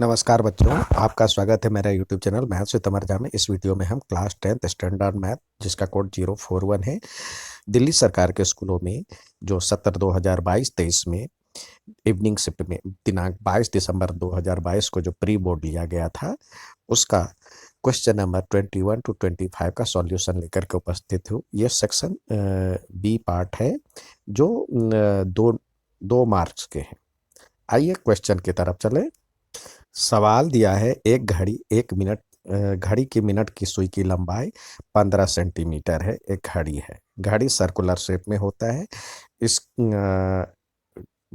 नमस्कार बच्चों, आपका स्वागत है मेरा यूट्यूब चैनल मैथ्स विद अमर में। इस वीडियो में हम क्लास 10th स्टैंडर्ड मैथ जिसका कोड 041 है, दिल्ली सरकार के स्कूलों में जो सत्र 2022-23 में इवनिंग शिफ्ट में दिनांक 22 दिसंबर 2022 को जो प्री बोर्ड लिया गया था, उसका क्वेश्चन नंबर 21 to 25 का सॉल्यूशन लेकर के उपस्थित हूँ। ये सेक्शन बी पार्ट है जो दो मार्क्स के हैं। आइए क्वेश्चन की तरफ चले। सवाल दिया है, एक घड़ी एक मिनट घड़ी की मिनट की सुई की लंबाई 15 सेंटीमीटर है। एक घड़ी है, घड़ी सर्कुलर शेप में होता है। इस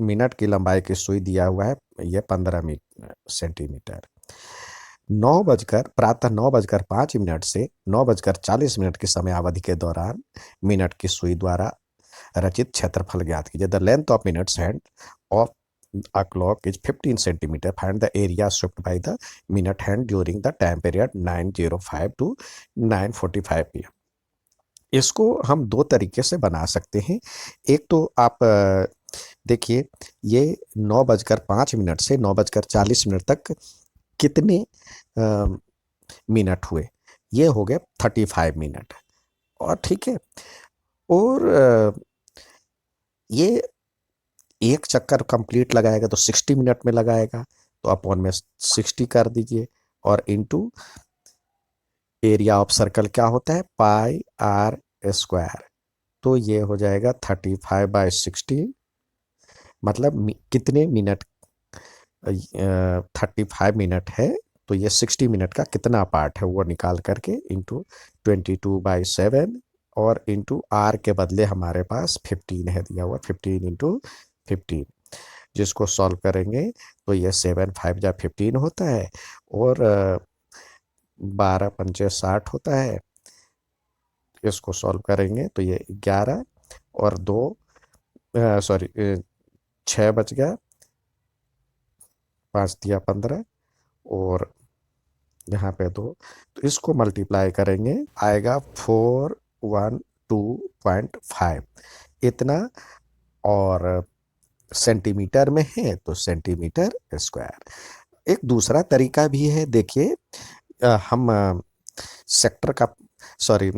मिनट की लंबाई की सुई दिया हुआ है, यह 15 सेंटीमीटर। प्रातः 9:05 से 9:40 की समय अवधि के दौरान मिनट की सुई द्वारा रचित क्षेत्रफल ज्ञात कीजिए। The length of minutes hand of a clock is 15 centimeter. Find the area swept by the minute hand during the time period 9:05 to 9:45 p.m. इसको हम दो तरीके से बना सकते हैं। एक तो आप देखिए, ये 9:05 से 9:40 तक कितने मिनट हुए, ये हो गए 35 मिनट। और ठीक है, और ये एक चक्कर कंप्लीट लगाएगा तो 60 मिनट में लगाएगा, तो अपॉन में 60 कर दीजिए और इनटू एरिया ऑफ सर्कल क्या होता है, पाई आर स्क्वायर। तो ये हो जाएगा 35/60, मतलब कितने मिनट 35 मिनट है तो ये 60 मिनट का कितना पार्ट है वो निकाल करके इंटू 22/7 और इंटू आर के बदले हमारे पास 15 है दिया हुआ, 15 × 15, जिसको सॉल्व करेंगे तो ये 7×5 = 15 होता है और 12×5 = 60 होता है। इसको सॉल्व करेंगे तो ये 11 और 2 सॉरी 6 बच गया, 5 दिया 15 और यहाँ पे 2, तो इसको मल्टीप्लाई करेंगे आएगा 412.5 इतना। और सेंटीमीटर में है तो सेंटीमीटर स्क्वायर। एक दूसरा तरीका भी है, देखिए हम सेक्टर का सॉरी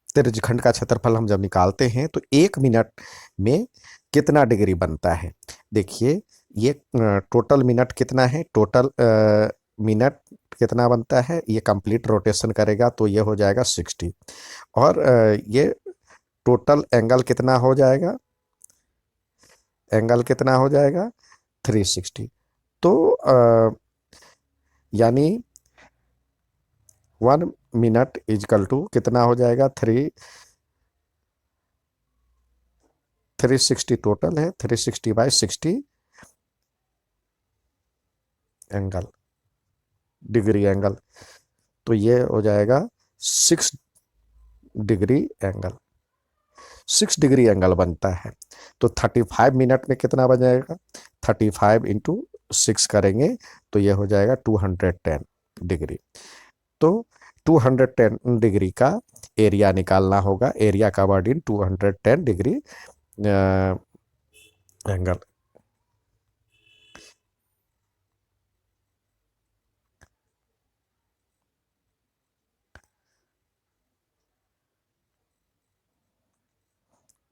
त्रिज्यखंड का क्षेत्रफल हम जब निकालते हैं तो 1 मिनट में कितना डिग्री बनता है। देखिए ये टोटल मिनट कितना है, टोटल मिनट कितना बनता है, ये कंप्लीट रोटेशन करेगा तो ये हो जाएगा 60 और ये टोटल एंगल कितना हो जाएगा, एंगल कितना हो जाएगा 360। तो यानी 1 मिनट इजकल टू कितना हो जाएगा 360 टोटल है, 360/60 एंगल डिग्री एंगल, तो ये हो जाएगा 6 डिग्री एंगल, 6 डिग्री एंगल बनता है। तो 35 मिनट में कितना बन जाएगा, 35 × 6 करेंगे तो ये हो जाएगा 210 डिग्री। तो 210 डिग्री का एरिया निकालना होगा, एरिया का वर्ड इन 210 डिग्री एंगल।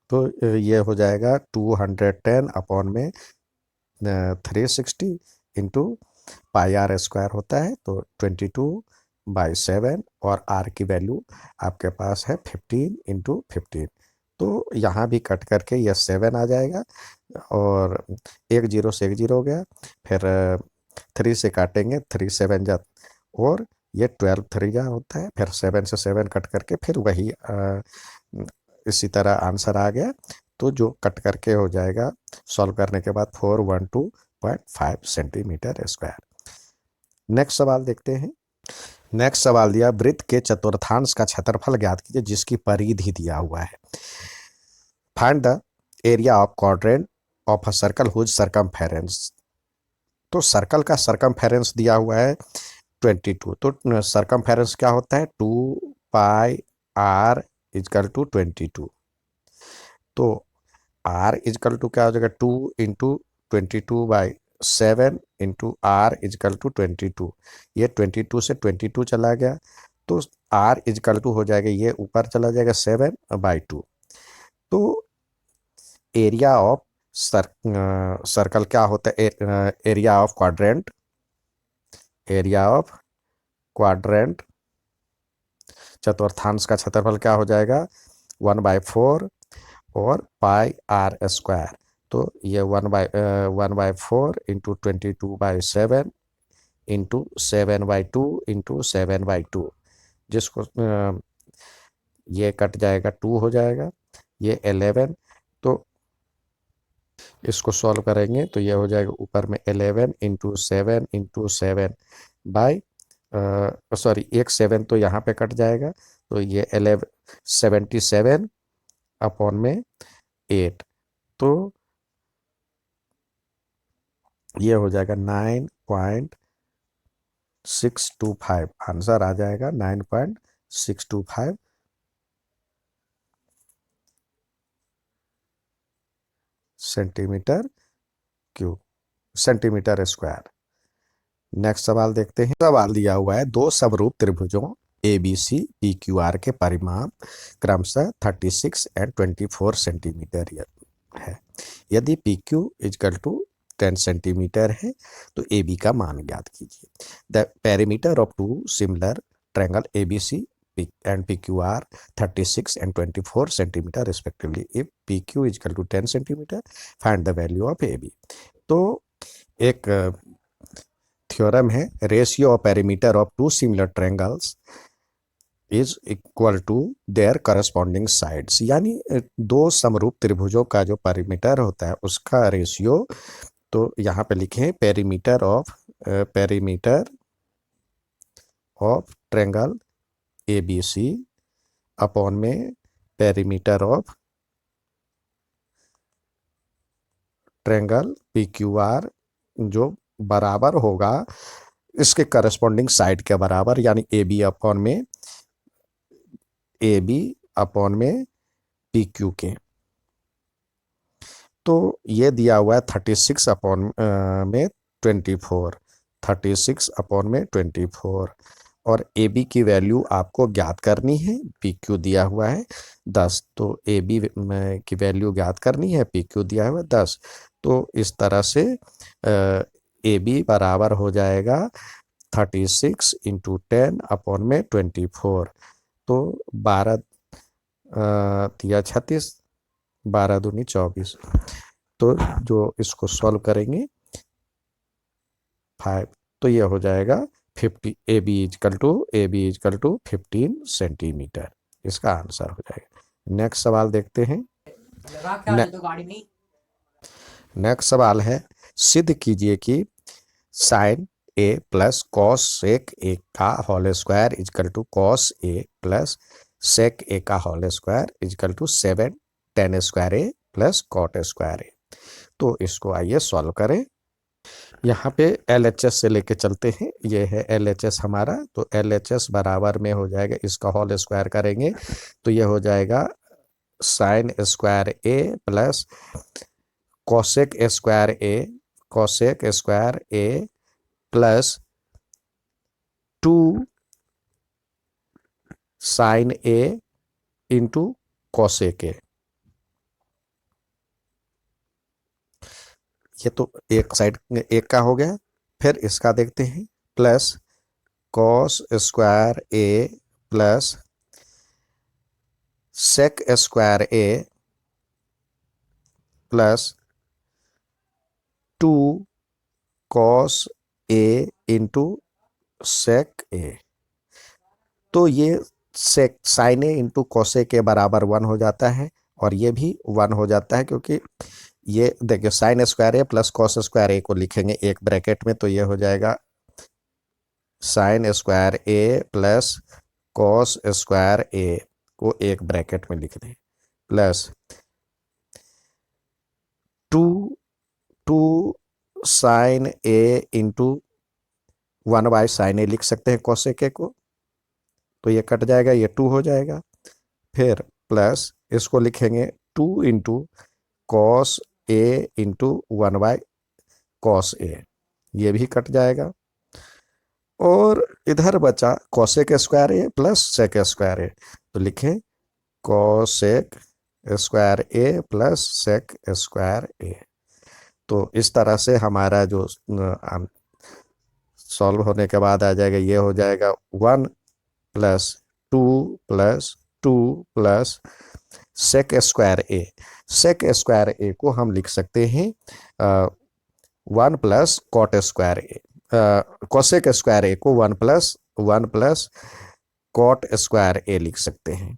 तो ये हो जाएगा 210 अपॉन में 360 इंटू पाई आर स्क्वायर होता है, तो 22/7 और आर की वैल्यू आपके पास है 15 × 15। तो यहाँ भी कट करके यह 7 आ जाएगा और 1 0 से 1 0 हो गया, फिर 3 से काटेंगे 3 7 जा और ये 12 3 जा होता है, फिर 7 से 7 कट करके फिर वही इसी तरह आंसर आ गया। तो जो कट करके हो जाएगा सॉल्व करने के बाद 412.5 सेंटीमीटर स्क्वायर। नेक्स्ट सवाल देखते हैं। नेक्स्ट सवाल दिया, वृत्त के चतुर्थांश का क्षेत्रफल ज्ञात कीजिए जिसकी परिधि दिया हुआ है। Find the area of quadrant of a circle whose circumference. तो सर्कल का सरकमफेरेंस दिया हुआ है 22, तो सरकमफेरेंस क्या होता है 2πr = 22। तो r = क्या हो जाएगा 2 × 22 7 इंटू आर इजकल टू 22, ये 22 से 22 चला गया तो आर इजकल टू हो जाएगा, ये ऊपर चला जाएगा 7/2। तो एरिया ऑफ सर्कल क्या होता है, area of quadrant, area of quadrant चतुर्थांश का क्षेत्रफल क्या हो जाएगा 1/4 और पाई आर स्क्वायर। तो ये 1/4 इंटू 22/7 इंटू 7/2 इंटू 7/2, जिसको ये कट जाएगा 2 हो जाएगा, ये 11। तो इसको सॉल्व करेंगे तो ये हो जाएगा ऊपर में 11 इंटू 7 इंटू 7 बाई सॉरी एक 7 तो यहाँ पे कट जाएगा, तो ये 77 अपॉन में 8। तो ये हो जाएगा 9.625, आंसर आ जाएगा 9.625 centimetre cube, centimetre square. Next सवाल देखते हैं। सवाल दिया हुआ है दो समरूप त्रिभुजों A B C P Q R के परिमाप क्रमशः 36 एंड 24 सेंटीमीटर है। यदि P Q is equal to 10 centimetre है तो ए बी का मान ज्ञात कीजिए। The perimeter of two similar triangle A B C and PQR 36 and 24 centimeter respectively. If PQ is equal to 10 centimeter, find the value of AB. तो एक theorem है, ratio of perimeter of two similar triangles is equal to their corresponding sides, यानी दो समरूप त्रिभुजों का जो perimeter होता है उसका रेशियो, तो यहाँ पे लिखे perimeter of triangle A B C upon में perimeter of triangle P Q R, जो बराबर होगा इसके करस्पॉन्डिंग साइड के बराबर, यानी ए बी अपॉन में पी क्यू के। तो ये दिया हुआ है 36 अपॉन में 24, 36 अपॉन में 24, और ए बी की वैल्यू आपको ज्ञात करनी है। पी क्यू दिया हुआ है 10, तो ए बी की वैल्यू ज्ञात करनी है, पी क्यू दिया हुआ है 10। तो इस तरह से ए बी बराबर हो जाएगा 36 इंटू 10 अपॉन में 24, तो 12 दिया 36, 12 दूनी 24। तो जो इसको सॉल्व करेंगे 5, तो ये हो जाएगा 50, A B equal to 15 centimetre, इसका आंसर हो जाएगा। नेक्स्ट सवाल देखते हैं। नेक्स्ट सवाल है, सिद्ध कीजिए कि sine A plus cosec A का whole square is equal to cos A plus sec A का whole square is equal to 7 tan square A plus cot square A. तो इसको आइए सॉल्व करें। यहाँ पे LHS से लेके चलते हैं, ये है LHS हमारा, तो LHS बराबर में हो जाएगा, इसका होल स्क्वायर करेंगे तो ये हो जाएगा sine square A plus cosec square A plus 2 sine A into cosec A. ये तो एक साइड एक का हो गया। फिर इसका देखते हैं, plus cos square A plus sec square A plus 2 cos A into sec ए। तो ये सेक साइन ए इंटू कॉसे के बराबर 1 हो जाता है, और ये भी 1 हो जाता है, क्योंकि ये देखिए sign square A plus cos square A को लिखेंगे एक ब्रैकेट में, तो ये हो जाएगा sine square A plus cos square A को एक ब्रैकेट में लिख दें, plus 2 sine A into 1/sin ए लिख सकते हैं कॉसेक ए को, तो ये कट जाएगा, ये 2 हो जाएगा। फिर प्लस इसको लिखेंगे 2 into cos A into 1/sin cos A, ये भी कट जाएगा। और इधर बचा cosec square A plus sec square A, तो लिखें cosec square A plus sec square A. तो इस तरह से हमारा जो सॉल्व होने के बाद आ जाएगा, ये हो जाएगा 1 plus 2 plus 2 plus sec square A. Sec square A को हम लिख सकते हैं 1 plus cot square A, cosec square A को 1 प्लस कॉट स्क्वायर ए लिख सकते हैं।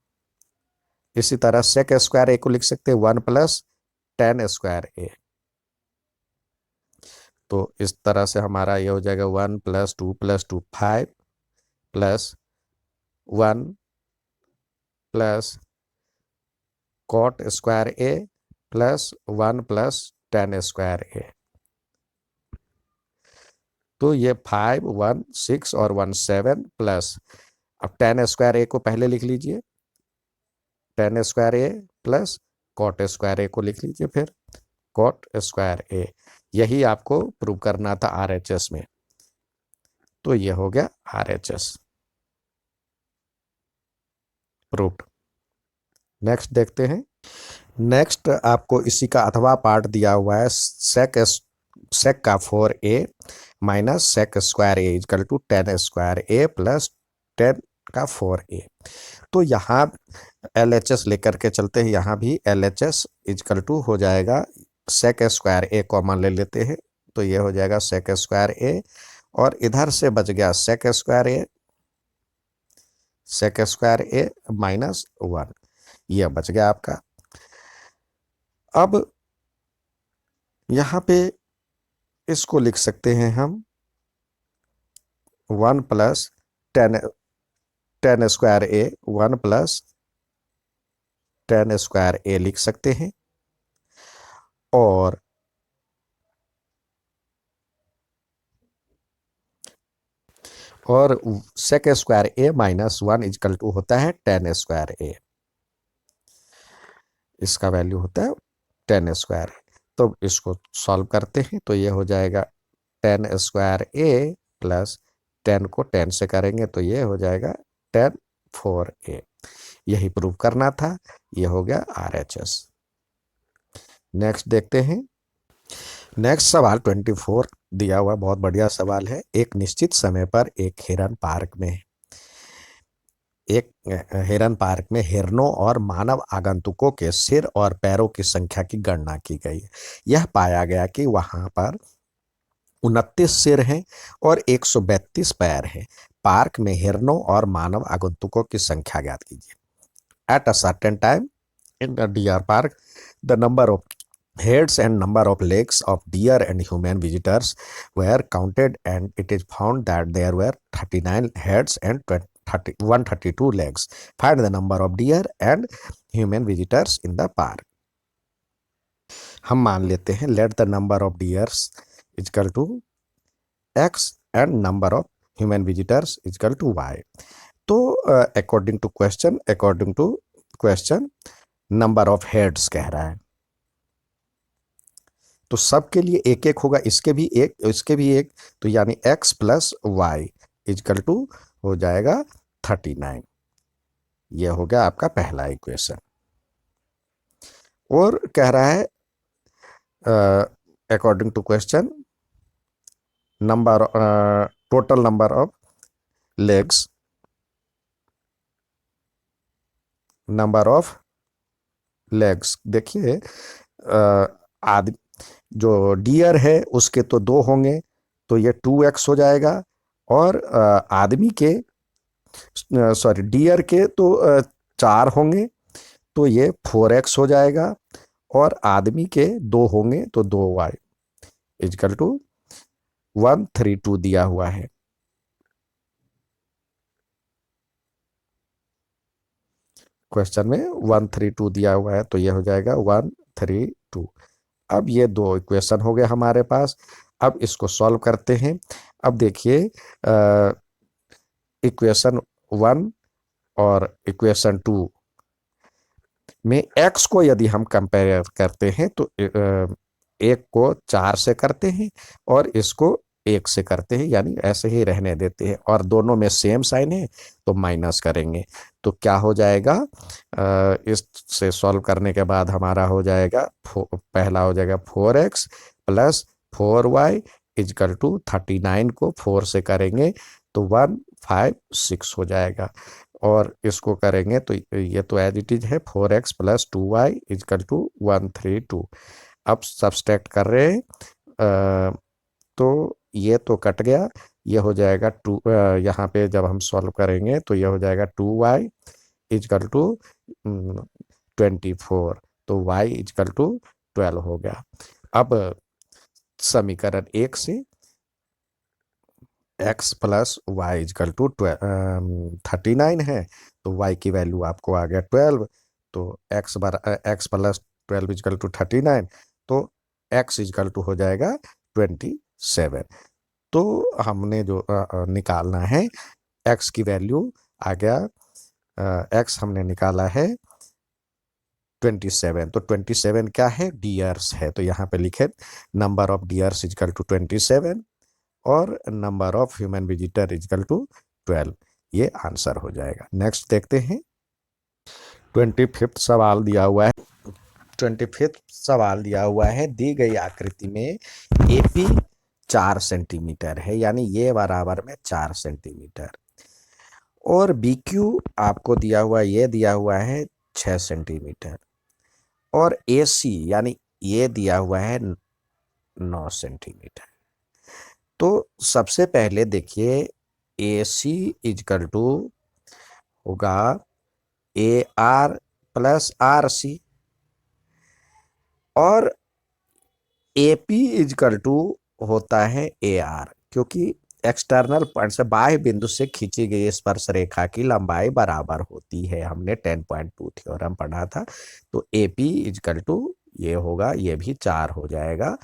इसी तरह सेक स्क्वायर ए को लिख सकते हैं 1 प्लस टेन स्क्वायर ए। तो इस तरह से हमारा ये हो जाएगा 1 plus 2 plus 2 5 plus 1 plus cot square A plus 1 plus tan square A. तो ये 5 1 6 और 1 7 प्लस, अब टेन स्क्वायर ए को पहले लिख लीजिए, ten square A plus cot square A को लिख लीजिए, फिर कॉट स्क्वायर ए। यही आपको प्रूव करना था आरएचएस में, तो ये हो गया आरएचएस प्रूव्ड। नेक्स्ट देखते हैं। नेक्स्ट आपको इसी का अथवा पार्ट दिया हुआ है, सेक का 4a minus sec square A equal to tan square A plus 10 का 4a। तो यहाँ LHS लेकर के चलते हैं, यहाँ भी LHS इजकल टू हो जाएगा सेक स्क्वायर ए कॉमन ले लेते हैं, तो ये हो जाएगा सेक स्क्वायर ए, और इधर से बच गया सेक स्क्वायर ए माइनस 1, यह बच गया आपका। अब यहाँ पे इसको लिख सकते हैं हम 1 plus tan square A, 1 plus tan square A लिख सकते हैं, और sec square A minus 1 equal to होता है टेन स्क्वायर ए, इसका वैल्यू होता है टेन स्क्वायर। तो इसको सॉल्व करते हैं, तो ये हो जाएगा टेन स्क्वायर ए प्लस 10 को 10 से करेंगे तो ये हो जाएगा 10 4a। यही प्रूव करना था, ये हो गया RHS। नेक्स्ट देखते हैं। नेक्स्ट सवाल 24 दिया हुआ, बहुत बढ़िया सवाल है। एक निश्चित समय पर एक हिरन पार्क में हिरनों और मानव आगंतुकों के सिर और पैरों की संख्या की गणना की गई। यह पाया गया कि वहां पर 29 सिर हैं और 132 पैर हैं। पार्क में हिरनों और मानव आगंतुकों की संख्या ज्ञात कीजिए। At a certain time in the deer park the number of heads and number of legs of deer and human visitors were counted, and it is found that there were 39 heads and 132 legs. Find the number of deer and human visitors in the park. हम मान लेते हैं let the number of deers is equal to x and number of human visitors is equal to y. तो according to question number of heads कह रहा है, तो सबके लिए एक एक होगा, इसके भी एक, तो यानी x plus Y equal to हो जाएगा 39। ये हो गया आपका पहला इक्वेशन। और कह रहा है according to question total number of legs, देखिए आदमी जो डियर है उसके तो 2 होंगे, तो ये 2x हो जाएगा, और आदमी के डियर के तो 4 होंगे, तो ये 4x हो जाएगा, और आदमी के 2 होंगे तो 2y इजकल टू 132 दिया हुआ है। क्वेश्चन में 132 दिया हुआ है, तो ये हो जाएगा 132। अब ये 2 इक्वेशन हो गए हमारे पास। अब इसको सॉल्व करते हैं। अब देखिए इक्वेशन 1 और इक्वेशन 2 में x को यदि हम कंपेयर करते हैं तो एक को 4 से करते हैं और इसको 1 से करते हैं, यानी ऐसे ही रहने देते हैं, और दोनों में सेम साइन है तो माइनस करेंगे। तो क्या हो जाएगा, इससे सॉल्व करने के बाद हमारा हो जाएगा, पहला हो जाएगा 4x plus 4y is equal to 39 को 4 से करेंगे तो 156 हो जाएगा, और इसको करेंगे तो ये तो एज इट इज है, 4x plus 2y is equal to 132। अब सब्सट्रैक्ट कर रहे हैं, तो ये तो कट गया, ये हो जाएगा यहाँ पे जब हम सॉल्व करेंगे तो ये हो जाएगा 2y इजकल टू 24, तो y इजकल टू 12 हो गया। अब समीकरण 1 से x plus Y equal to 39 है, तो y की वैल्यू आपको आ गया 12, तो x प्लस 12 इजकल टू 39, तो x इजकल टू हो जाएगा 27। तो हमने जो निकालना है x की वैल्यू आ गया, x हमने निकाला है 27, तो 27 क्या है, डियर्स है, तो यहाँ पे लिखे number of deers equal to 27 और number of human visitor equal to 12, ये आंसर हो जाएगा। नेक्स्ट देखते हैं, 25वां सवाल दिया हुआ है। 25वां सवाल दिया हुआ है, दी गई आकृति में एपी 4 सेंटीमीटर है, यानी ये बराबर में 4 सेंटीमीटर, और बीक्यू आपको दिया हुआ, ये दिया हुआ है 6 सेंटीमीटर, और एसी यानी ये दिया हुआ है 9 सेंटीमीटर। तो सबसे पहले देखिए, ए सी इजकल टू होगा A R plus R C, और ए पी इजकल टू होता है ए आर, क्योंकि एक्सटर्नल पॉइंट से बाह्य बिंदु से खींची गई स्पर्श रेखा की लंबाई बराबर होती है, हमने 10.2 थ्योरम पढ़ा था। तो ए पी इजकल टू ये होगा, ये भी 4 हो जाएगा,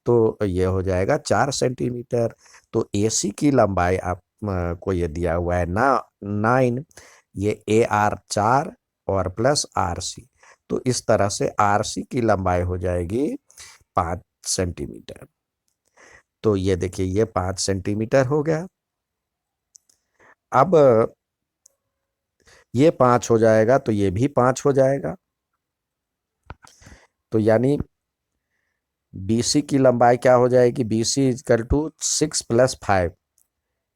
तो ये हो जाएगा 4 सेंटीमीटर। तो ए सी की लंबाई आप को ये दिया हुआ है 9, ये ए आर 4 और प्लस आर सी, तो इस तरह से आर सी की लंबाई हो जाएगी 5 सेंटीमीटर। तो ये देखिए, ये 5 सेंटीमीटर हो गया। अब ये 5 हो जाएगा तो ये भी 5 हो जाएगा, तो यानी BC की लंबाई क्या हो जाएगी, BC इजकल टू 6 प्लस 5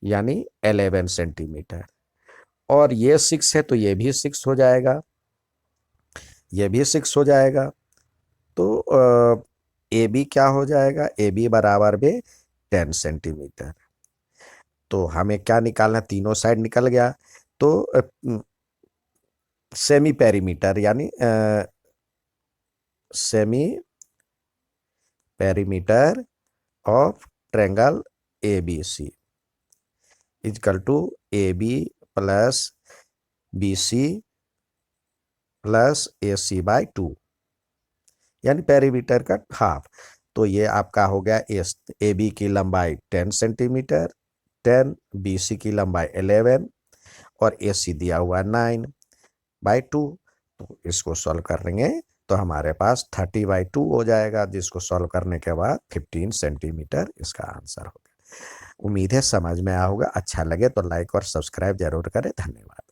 यानी 11 सेंटीमीटर, और ये 6 है तो ये भी 6 हो जाएगा, ये भी 6 हो जाएगा। तो ए बी क्या हो जाएगा, ए बी बराबर में 10 सेंटीमीटर। तो हमें क्या निकालना, तीनों साइड निकल गया, तो सेमी पेरीमीटर यानी semi perimeter of triangle A B C equal to A B plus B C plus A C by 2, यानी पेरीमीटर का हाफ। तो ये आपका हो गया, ए बी की लंबाई 10 सेंटीमीटर, 10, बी सी की लंबाई 11 और ए सी दिया हुआ 9/2। तो इसको सॉल्व करेंगे तो हमारे पास 30/2 हो जाएगा, जिसको सॉल्व करने के बाद 15 सेंटीमीटर इसका आंसर होगा। उम्मीद है समझ में आया होगा, अच्छा लगे तो लाइक और सब्सक्राइब जरूर करें। धन्यवाद।